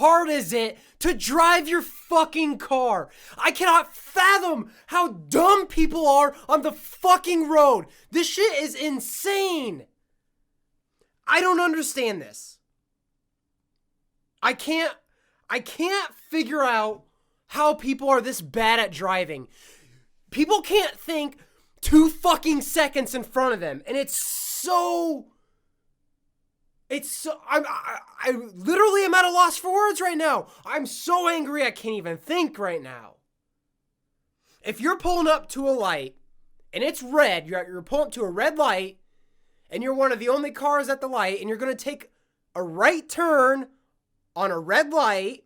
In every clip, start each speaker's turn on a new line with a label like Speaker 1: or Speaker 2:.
Speaker 1: hard is it to drive your fucking car? I cannot fathom how dumb people are on the fucking road. This shit is insane. I don't understand this. I can't figure out how people are this bad at driving. People can't think 2 fucking seconds in front of them. And I literally am at a loss for words right now. I'm so angry I can't even think right now. If you're pulling up to a light and it's red, you're pulling up to a red light and you're one of the only cars at the light and you're going to take a right turn on a red light,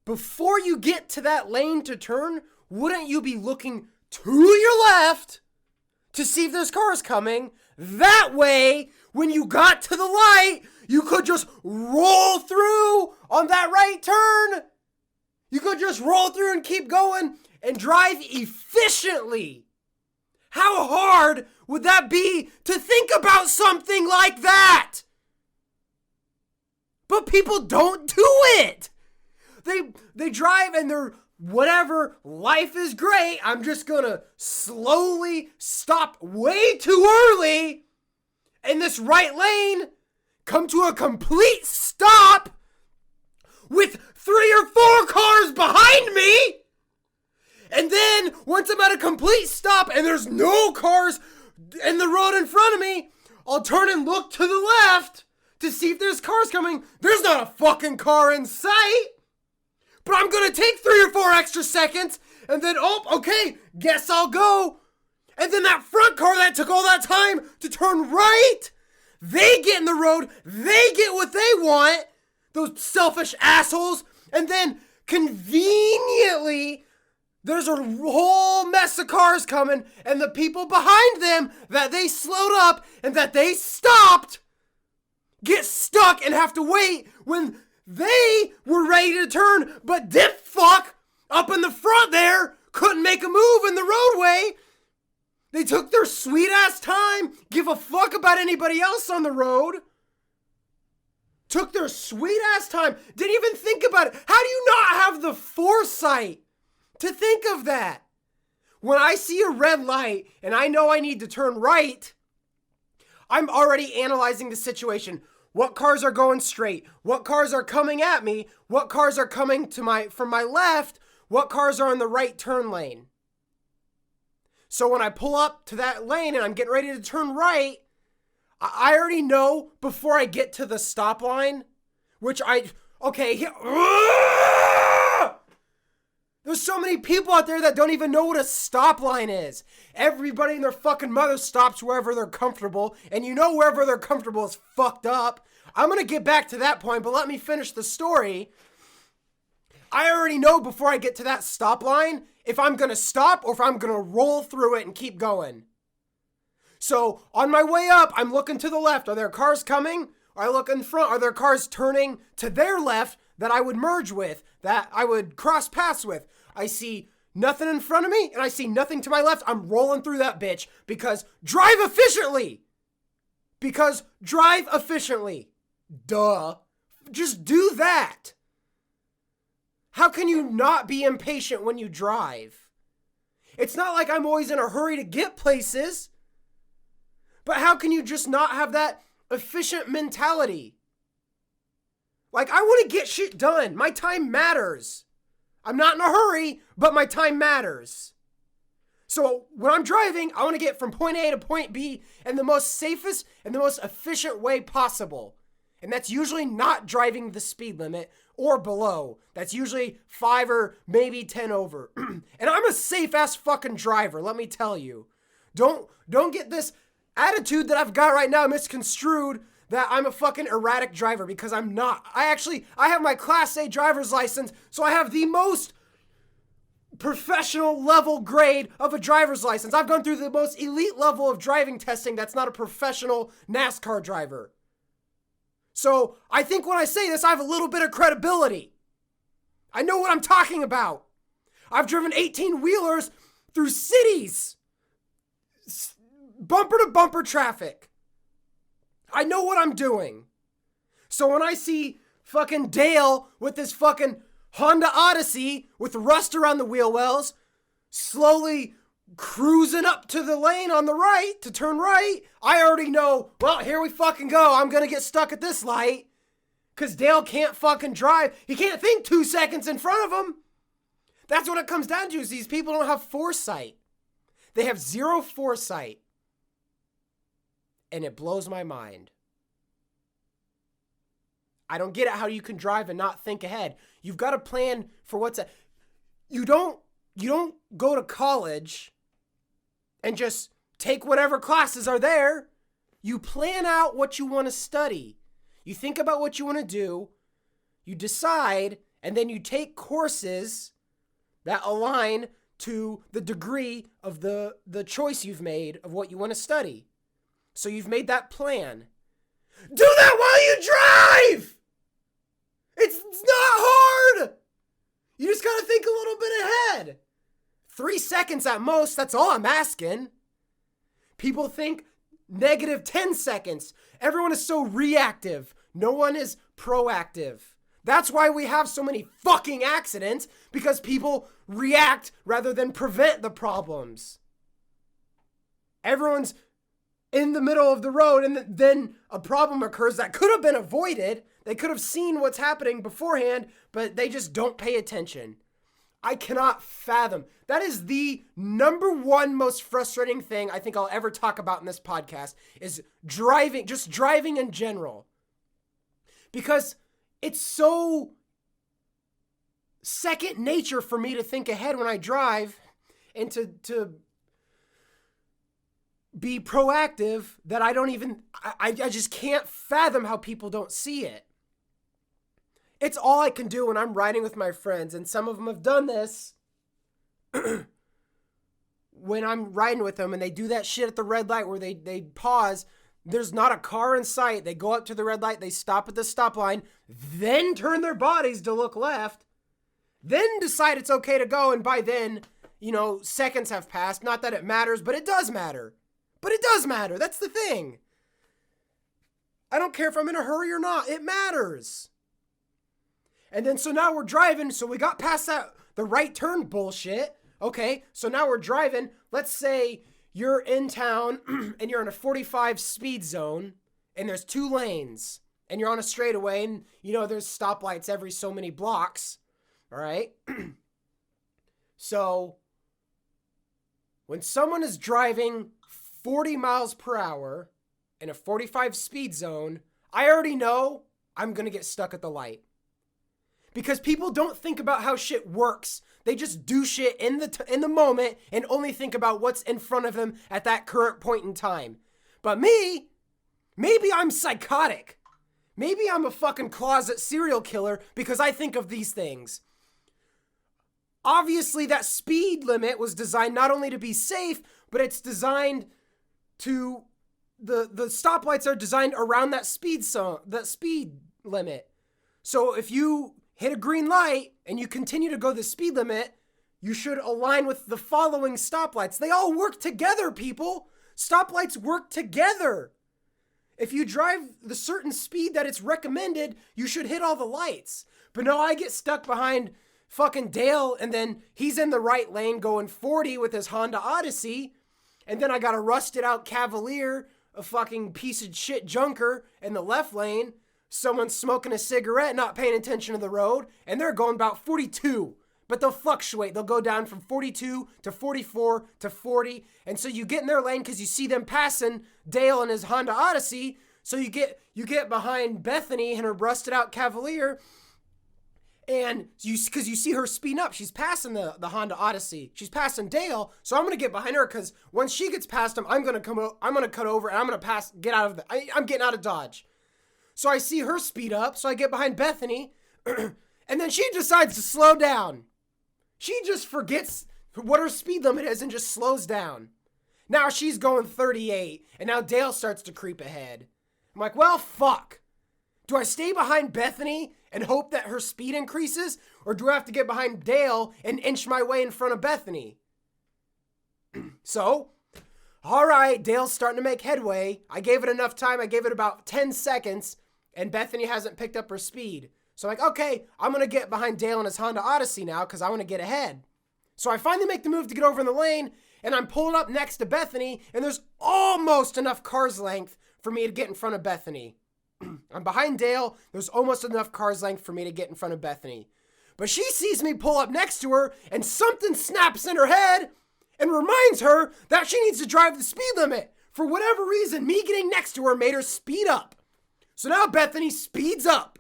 Speaker 1: before you get to that lane to turn, wouldn't you be looking to your left to see if there's cars coming? That way, when you got to the light, you could just roll through on that right turn. You could just roll through and keep going and drive efficiently. How hard would that be to think about something like that? But people don't do it. They drive and they're whatever, life is great. I'm just gonna slowly stop way too early in this right lane, come to a complete stop with 3 or 4 cars behind me. And then once I'm at a complete stop and there's no cars in the road in front of me, I'll turn and look to the left to see if there's cars coming. There's not a fucking car in sight. But I'm going to take 3 or 4 extra seconds and then, okay, guess I'll go. And then that front car that took all that time to turn right, they get in the road, they get what they want, those selfish assholes. And then conveniently, there's a whole mess of cars coming and the people behind them that they slowed up and that they stopped get stuck and have to wait when they were ready to turn, but dip fuck up in the front there couldn't make a move in the roadway. They took their sweet ass time, give a fuck about anybody else on the road. Took their sweet ass time, didn't even think about it. How do you not have the foresight to think of that? When I see a red light and I know I need to turn right, I'm already analyzing the situation. What cars are going straight? What cars are coming at me? What cars are coming from my left? What cars are in the right turn lane? So when I pull up to that lane and I'm getting ready to turn right, I already know before I get to the stop line, there's so many people out there that don't even know what a stop line is. Everybody and their fucking mother stops wherever they're comfortable, and you know wherever they're comfortable is fucked up. I'm gonna get back to that point, but let me finish the story. I already know before I get to that stop line if I'm gonna stop or if I'm gonna roll through it and keep going. So on my way up, I'm looking to the left. Are there cars coming? I look in front. Are there cars turning to their left that I would merge with, that I would cross paths with? I see nothing in front of me and I see nothing to my left. I'm rolling through that bitch because drive efficiently. Duh. Just do that. How can you not be impatient when you drive? It's not like I'm always in a hurry to get places. But how can you just not have that efficient mentality? Like, I want to get shit done. My time matters. I'm not in a hurry, but my time matters. So when I'm driving, I want to get from point A to point B in the most safest and the most efficient way possible. And that's usually not driving the speed limit or below. That's usually 5 or maybe 10 over. And I'm a safe ass fucking driver, let me tell you. Don't get this attitude that I've got right now misconstrued that I'm a fucking erratic driver, because I'm not. I have my Class A driver's license, so I have the most professional level grade of a driver's license. I've gone through the most elite level of driving testing that's not a professional NASCAR driver. So I think when I say this, I have a little bit of credibility. I know what I'm talking about. I've driven 18-wheelers through cities. Bumper to bumper traffic. I know what I'm doing. So when I see fucking Dale with his fucking Honda Odyssey with rust around the wheel wells, slowly cruising up to the lane on the right to turn right. I already know, well, here we fucking go. I'm gonna get stuck at this light. Because Dale can't fucking drive. He can't think 2 seconds in front of him. That's what it comes down to, is these people don't have foresight. They have zero foresight. And it blows my mind. I don't get it how you can drive and not think ahead. You've got to plan for what's a... You don't go to college and just take whatever classes are there. You plan out what you want to study. You think about what you want to do, you decide, and then you take courses that align to the degree of the choice you've made of what you want to study. So you've made that plan. Do that while you drive! It's not hard! You just gotta think a little bit ahead. 3 seconds at most, that's all I'm asking. People think negative 10 seconds. Everyone is so reactive. No one is proactive. That's why we have so many fucking accidents, because people react rather than prevent the problems. Everyone's in the middle of the road and then a problem occurs that could have been avoided. They could have seen what's happening beforehand, but they just don't pay attention. I cannot fathom. That is the number one most frustrating thing I think I'll ever talk about in this podcast, is driving, just driving in general. Because it's so second nature for me to think ahead when I drive and to be proactive that I don't even, I just can't fathom how people don't see it. It's all I can do when I'm riding with my friends, and some of them have done this when I'm riding with them and they do that shit at the red light where they pause. There's not a car in sight. They go up to the red light, they stop at the stop line, then turn their bodies to look left, then decide it's okay to go, and by then, seconds have passed. Not that it matters, but it does matter. But it does matter. That's the thing. I don't care if I'm in a hurry or not. It matters. And then, so now we're driving. So we got past the right turn bullshit. Okay, so now we're driving. Let's say you're in town and you're in a 45 speed zone and there's 2 lanes and you're on a straightaway and, there's stoplights every so many blocks. All right. So when someone is driving 40 miles per hour in a 45 speed zone, I already know I'm going to get stuck at the light. Because people don't think about how shit works. They just do shit in the moment and only think about what's in front of them at that current point in time. But me, maybe I'm psychotic. Maybe I'm a fucking closet serial killer because I think of these things. Obviously, that speed limit was designed not only to be safe, but it's designed to... The stoplights are designed around that speed limit. So if you hit a green light and you continue to go the speed limit, you should align with the following stoplights. They all work together, people. Stoplights work together. If you drive the certain speed that it's recommended, you should hit all the lights. But no, I get stuck behind fucking Dale, and then he's in the right lane going 40 with his Honda Odyssey, and then I got a rusted out Cavalier, a fucking piece of shit junker in the left lane. Someone's smoking a cigarette, not paying attention to the road, and they're going about 42. But they'll fluctuate. They'll go down from 42 to 44 to 40. And so you get in their lane because you see them passing Dale and his Honda Odyssey. So you get behind Bethany and her rusted out Cavalier. And because you see her speeding up, she's passing the Honda Odyssey. She's passing Dale. So I'm going to get behind her because once she gets past him, I'm going to cut over and I'm going to I'm getting out of Dodge. So I see her speed up, so I get behind Bethany, and then she decides to slow down. She just forgets what her speed limit is and just slows down. Now she's going 38, and now Dale starts to creep ahead. I'm like, well, fuck. Do I stay behind Bethany and hope that her speed increases, or do I have to get behind Dale and inch my way in front of Bethany? So... all right, Dale's starting to make headway. I gave it enough time. I gave it about 10 seconds, and Bethany hasn't picked up her speed. So I'm like, okay, I'm going to get behind Dale in his Honda Odyssey now because I want to get ahead. So I finally make the move to get over in the lane, and I'm pulling up next to Bethany, and there's almost enough car's length for me to get in front of Bethany. I'm behind Dale. There's almost enough car's length for me to get in front of Bethany. But she sees me pull up next to her, and something snaps in her head and reminds her that she needs to drive the speed limit. For whatever reason, me getting next to her made her speed up. So now Bethany speeds up.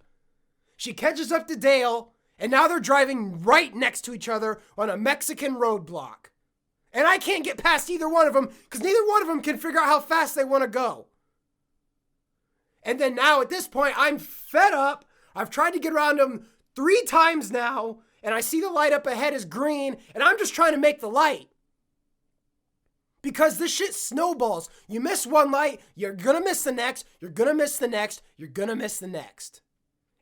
Speaker 1: She catches up to Dale, and now they're driving right next to each other on a Mexican roadblock. And I can't get past either one of them because neither one of them can figure out how fast they want to go. And then now at this point, I'm fed up. I've tried to get around them 3 times now, and I see the light up ahead is green, and I'm just trying to make the light. Because this shit snowballs. You miss one light, you're gonna miss the next, you're gonna miss the next, you're gonna miss the next.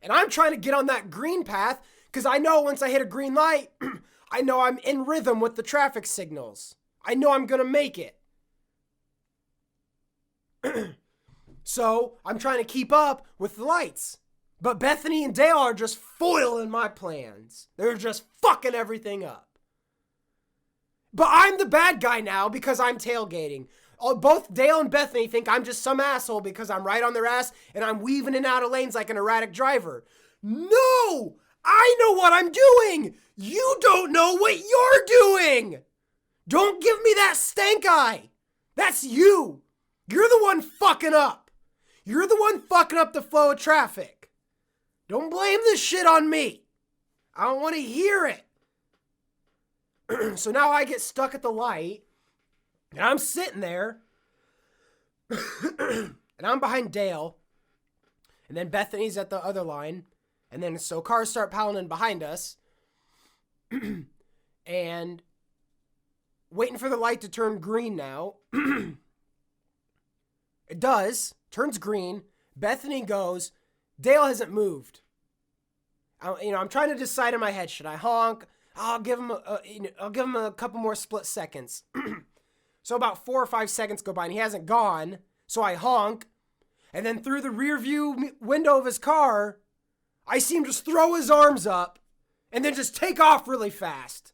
Speaker 1: And I'm trying to get on that green path because I know once I hit a green light, I know I'm in rhythm with the traffic signals. I know I'm gonna make it. So I'm trying to keep up with the lights. But Bethany and Dale are just foiling my plans. They're just fucking everything up. But I'm the bad guy now because I'm tailgating. Both Dale and Bethany think I'm just some asshole because I'm right on their ass and I'm weaving in and out of lanes like an erratic driver. No! I know what I'm doing! You don't know what you're doing! Don't give me that stank eye! That's you! You're the one fucking up! You're the one fucking up the flow of traffic. Don't blame this shit on me. I don't want to hear it. So now I get stuck at the light, and I'm sitting there, and I'm behind Dale, and then Bethany's at the other line, and then so cars start piling in behind us, and waiting for the light to turn green now. It does, turns green. Bethany goes, Dale hasn't moved. I'm trying to decide in my head, should I honk? I'll give him a couple more split seconds. So about 4 or 5 seconds go by and he hasn't gone. So I honk. And then through the rear view window of his car, I see him just throw his arms up and then just take off really fast.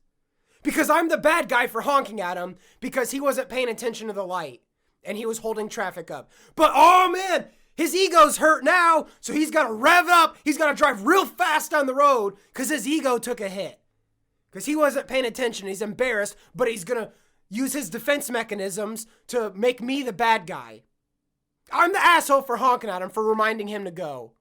Speaker 1: Because I'm the bad guy for honking at him because he wasn't paying attention to the light and he was holding traffic up. But oh man, his ego's hurt now. So he's got to rev up. He's got to drive real fast down the road because his ego took a hit. Because he wasn't paying attention. He's embarrassed, but he's going to use his defense mechanisms to make me the bad guy. I'm the asshole for honking at him, for reminding him to go.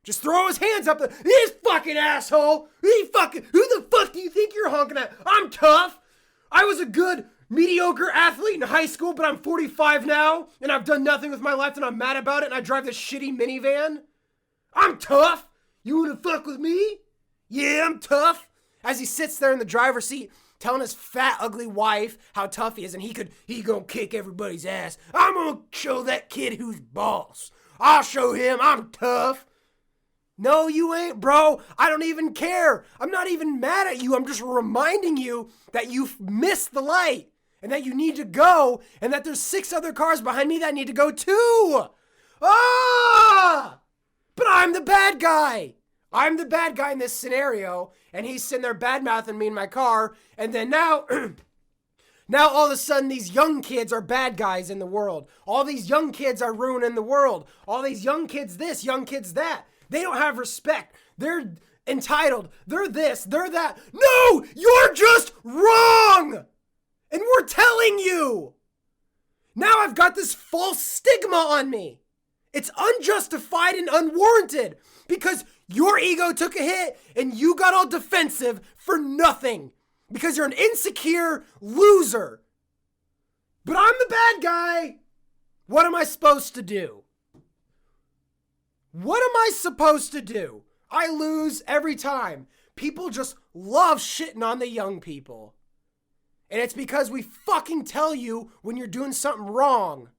Speaker 1: Just throw his hands up. This fucking asshole. Who the fuck do you think you're honking at? I'm tough. I was a good, mediocre athlete in high school, but I'm 45 now, and I've done nothing with my life, and I'm mad about it, and I drive this shitty minivan. I'm tough. You wanna fuck with me? Yeah, I'm tough. As he sits there in the driver's seat, telling his fat, ugly wife how tough he is, and he gonna kick everybody's ass. I'm gonna show that kid who's boss. I'll show him I'm tough. No, you ain't, bro. I don't even care. I'm not even mad at you. I'm just reminding you that you've missed the light and that you need to go and that there's 6 other cars behind me that need to go too. Ah! But I'm the bad guy. I'm the bad guy in this scenario, and he's sitting there bad-mouthing me in my car, and then now, now all of a sudden these young kids are bad guys in the world. All these young kids are ruining the world. All these young kids this, young kids that. They don't have respect. They're entitled. They're this, they're that. No, you're just wrong! And we're telling you! Now I've got this false stigma on me. It's unjustified and unwarranted because your ego took a hit and you got all defensive for nothing because you're an insecure loser. But I'm the bad guy. What am I supposed to do? What am I supposed to do? I lose every time. People just love shitting on the young people. And it's because we fucking tell you when you're doing something wrong.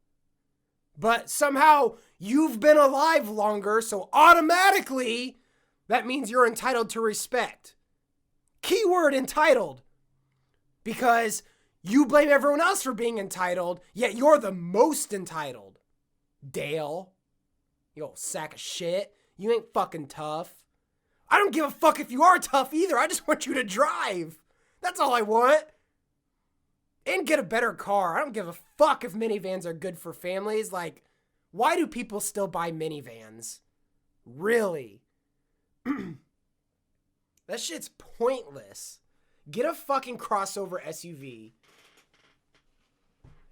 Speaker 1: But somehow you've been alive longer, so automatically that means you're entitled to respect. Keyword entitled. Because you blame everyone else for being entitled, yet you're the most entitled. Dale. You old sack of shit. You ain't fucking tough. I don't give a fuck if you are tough either. I just want you to drive. That's all I want. And get a better car. I don't give a fuck if minivans are good for families. Like, why do people still buy minivans? Really? That shit's pointless. Get a fucking crossover SUV.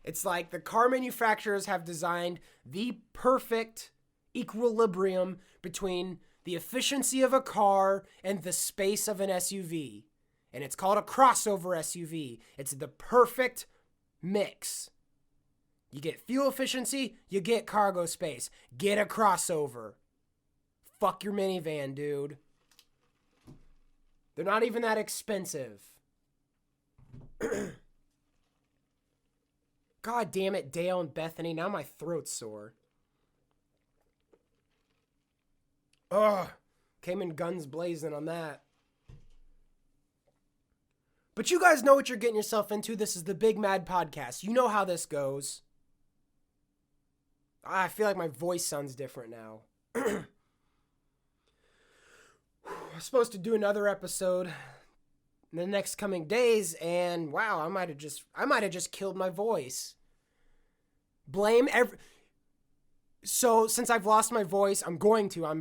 Speaker 1: It's like the car manufacturers have designed the perfect equilibrium between the efficiency of a car and the space of an SUV. And it's called a crossover SUV. It's the perfect mix. You get fuel efficiency, you get cargo space. Get a crossover. Fuck your minivan, dude. They're not even that expensive. God damn it, Dale and Bethany. Now my throat's sore. Ugh. Came in guns blazing on that. But you guys know what you're getting yourself into. This is the Big Mad Podcast. You know how this goes. I feel like my voice sounds different now. I'm supposed to do another episode in the next coming days, and wow, I might have just killed my voice. So since I've lost my voice, I'm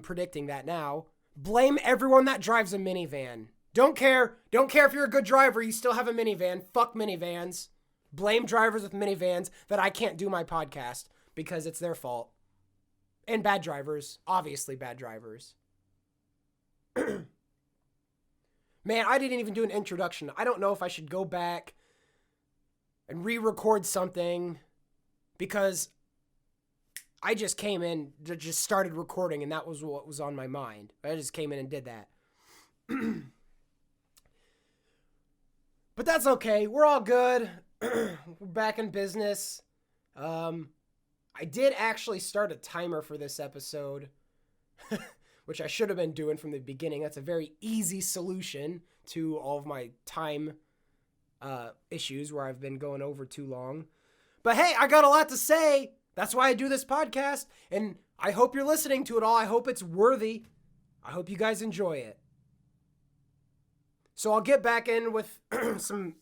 Speaker 1: predicting that now. Blame everyone that drives a minivan. Don't care if you're a good driver, you still have a minivan. Fuck minivans. Blame drivers with minivans that I can't do my podcast because it's their fault. And bad drivers, obviously bad drivers. Man, I didn't even do an introduction. I don't know if I should go back and re-record something because I just came in, just started recording, and that was what was on my mind. I just came in and did that. But that's okay. We're all good. We're back in business. I did actually start a timer for this episode, which I should have been doing from the beginning. That's a very easy solution to all of my time issues where I've been going over too long. But hey, I got a lot to say. That's why I do this podcast, and I hope you're listening to it all. I hope it's worthy. I hope you guys enjoy it. So I'll get back in with some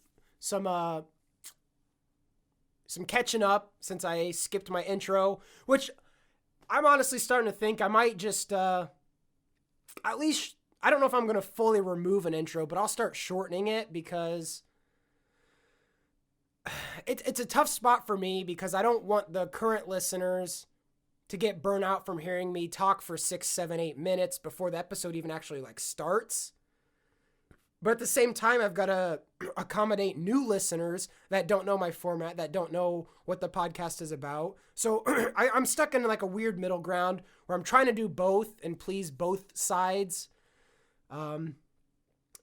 Speaker 1: catching up since I skipped my intro, which I'm honestly starting to think I might just at least, I don't know if I'm going to fully remove an intro, but I'll start shortening it because it's a tough spot for me because I don't want the current listeners to get burnt out from hearing me talk for 6, 7, 8 minutes before the episode even actually starts. But at the same time, I've got to accommodate new listeners that don't know my format, that don't know what the podcast is about. So I'm stuck in a weird middle ground where I'm trying to do both and please both sides.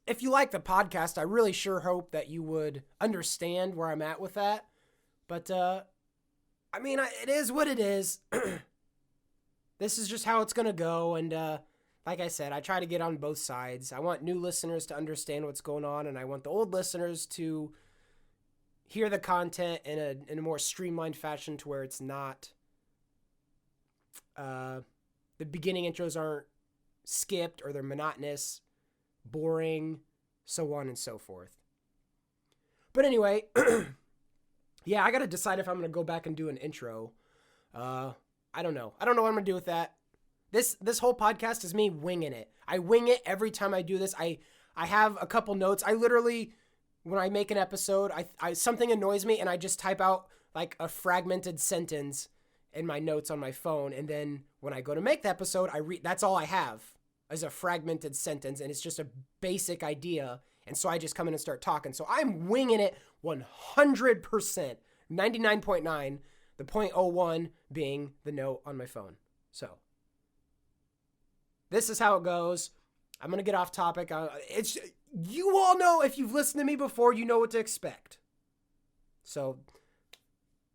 Speaker 1: If you like the podcast, I really sure hope that you would understand where I'm at with that. But, it is what it is. This is just how it's going to go. And, like I said, I try to get on both sides. I want new listeners to understand what's going on, and I want the old listeners to hear the content in a more streamlined fashion to where it's not, the beginning intros aren't skipped or they're monotonous, boring, so on and so forth. But anyway, yeah, I got to decide if I'm going to go back and do an intro. I don't know. I don't know what I'm going to do with that. This whole podcast is me winging it. I wing it every time I do this. I have a couple notes. I literally, when I make an episode, I something annoys me and I just type out a fragmented sentence in my notes on my phone. And then when I go to make the episode, that's all I have is a fragmented sentence. And it's just a basic idea. And so I just come in and start talking. So I'm winging it 100%, 99.9, the 0.01 being the note on my phone. So this is how it goes. I'm going to get off topic. You all know, if you've listened to me before, you know what to expect. So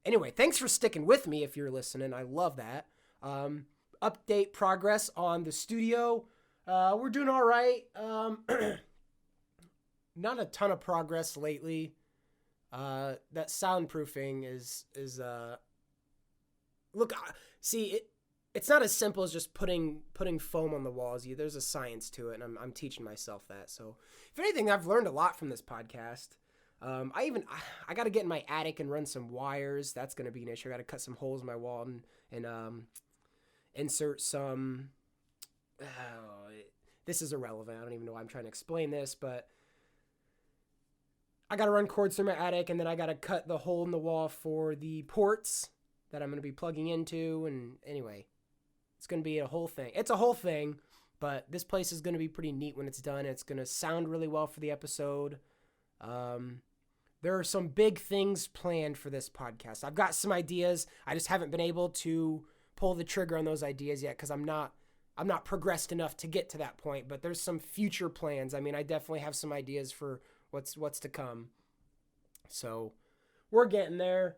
Speaker 1: anyway, thanks for sticking with me if you're listening. I love that. Update progress on the studio. We're doing all right. Not a ton of progress lately. That soundproofing is look, see, it's not as simple as just putting foam on the walls. There's a science to it, and I'm teaching myself that. So, if anything, I've learned a lot from this podcast. I got to get in my attic and run some wires. That's going to be an issue. I got to cut some holes in my wall and insert some. This is irrelevant. I don't even know why I'm trying to explain this, but I got to run cords through my attic, and then I got to cut the hole in the wall for the ports that I'm going to be plugging into. And anyway, it's going to be a whole thing. It's a whole thing, but this place is going to be pretty neat when it's done. It's going to sound really well for the episode. There are some big things planned for this podcast. I've got some ideas. I just haven't been able to pull the trigger on those ideas yet because I'm not progressed enough to get to that point, but there's some future plans. I mean, I definitely have some ideas for what's to come. So we're getting there.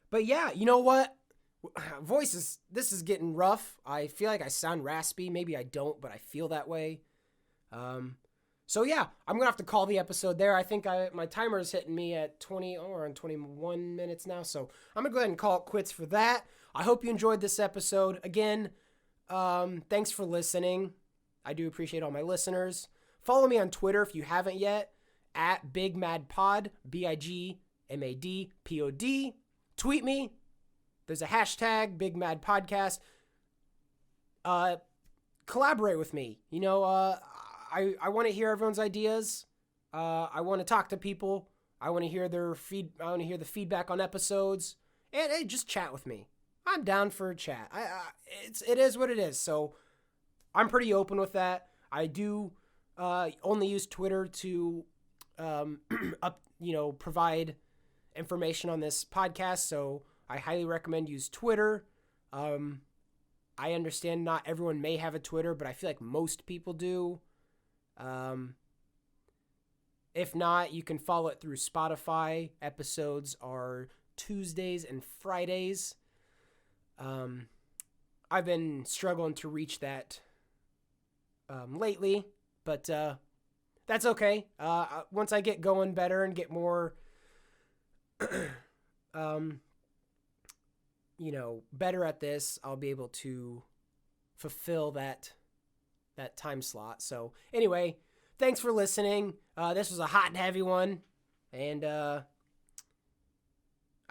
Speaker 1: But yeah, you know what? This is getting rough. I feel like I sound raspy. Maybe I don't, but I feel that way. So yeah, I'm gonna have to call the episode there. I think my timer is hitting me at 21 minutes now, so I'm gonna go ahead and call it quits for that. I hope you enjoyed this episode. Again, thanks for listening. I do appreciate all my listeners. Follow me on Twitter if you haven't yet, at BigMadPod, BigMadPod. Tweet me. There's a hashtag, BigMadPodcast. Collaborate with me. You know, I want to hear everyone's ideas. I want to talk to people. I want to hear I want to hear the feedback on episodes, and hey, just chat with me. I'm down for a chat. It is what it is. So I'm pretty open with that. I do only use Twitter to provide information on this podcast. So I highly recommend use Twitter. I understand not everyone may have a Twitter, but I feel like most people do. If not, you can follow it through Spotify. Episodes are Tuesdays and Fridays. I've been struggling to reach that lately, but that's okay. Once I get going better and get more better at this, I'll be able to fulfill that time slot. So anyway, thanks for listening. This was a hot and heavy one, and I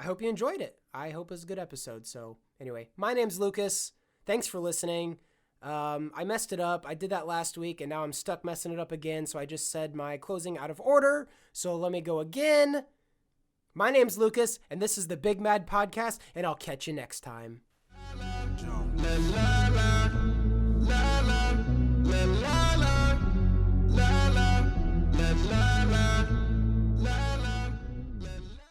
Speaker 1: hope you enjoyed it. I hope it was a good episode. So anyway, my name's Lucas. Thanks for listening. I messed it up. I did that last week, and now I'm stuck messing it up again. So I just said my closing out of order. So let me go again. My name's Lucas, and this is the Big Mad Podcast, and I'll catch you next time. La, la, la, la, la, la, la.